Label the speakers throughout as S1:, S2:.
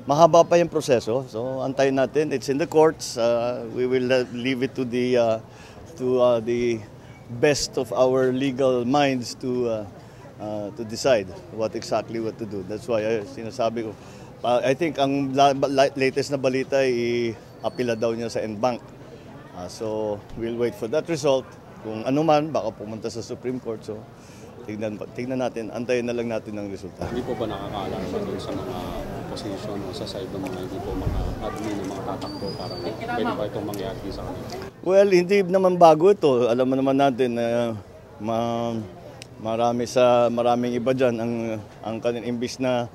S1: mahaba pa yung proseso. So antayin natin. It's in the courts. We will leave it to the best of our legal minds to decide what to do. That's why sinasabi ko, I think ang latest na balita ay apila daw niya sa NBank. So we'll wait for that result. Kung ano man, baka pumunta sa Supreme Court. So tignan natin, antayin na lang natin ang resulta.
S2: Hindi po ba nakakaalarma doon sa mga opposition o sa side ng mga hindi po mga admin ng mga tatakbo, parang pwede ba itong mangyari sa kanila?
S1: Well, hindi naman bago ito. Alam mo naman natin na maraming iba dyan ang kanilang imbis na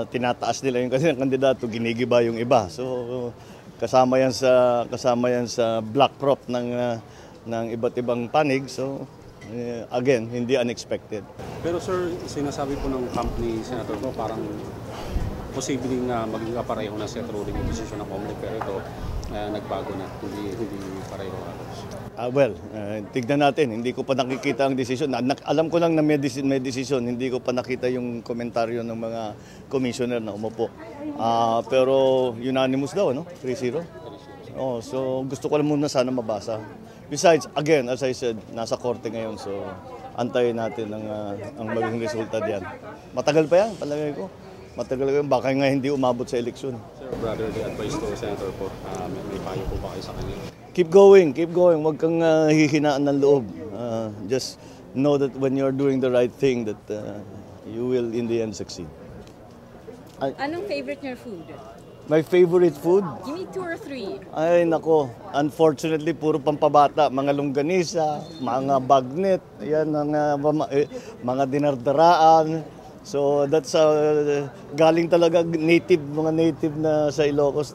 S1: tinataas nila yung kanilang kandidato, ginigiba yung iba. So kasama yan sa black prop ng iba't ibang panig. So again, hindi unexpected.
S2: Pero sir, sinasabi po ng company senator ko parang posibleng maging kapareho na set ruling yung desisyon ng COMELEC, pero ito nagbago na, hindi pareho.
S1: Tignan natin. Hindi ko pa nakikita ang desisyon. Alam ko lang na may desisyon. Hindi ko pa nakita yung komentaryo ng mga commissioner na umupo. Pero unanimous daw, no? 3-0. Oh, so gusto ko lang muna sana mabasa. Besides, again, as I said, nasa korte ngayon. So antayin natin ang maging resulta diyan. Matagal pa yan, palagay ko. Matagal pa yan. Baka nga hindi umabot sa eleksyon.
S2: Sir, brotherly advice to Senator po. May payo po ba kayo sa kanya?
S1: Keep going. Huwag kang hihinaan ng loob. Just know that when you're doing the right thing, that you will in the end succeed.
S3: Anong favorite niyo food?
S1: My favorite food?
S3: Give me 2 or 3.
S1: Ay, nako. Unfortunately, puro pampabata. Mga longganisa, mga bagnet, yan, mga dinardaraan. So, that's galing talaga mga native na sa Ilocos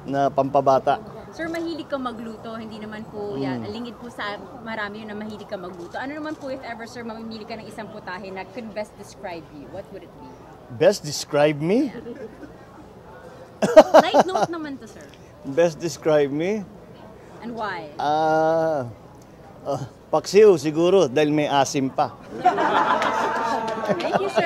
S1: na pampabata.
S3: Sir, mahilig ka magluto, hindi naman po yan. Lingid po sa marami yun na mahilig ka magluto. Ano naman po if ever, sir, mamimili ka ng isang putahe na could best describe you? What would it be?
S1: Best describe me?
S3: Light note naman to, sir.
S1: Best describe me?
S3: And why?
S1: Paksiw siguro dahil may asim pa.
S3: Thank you, sir.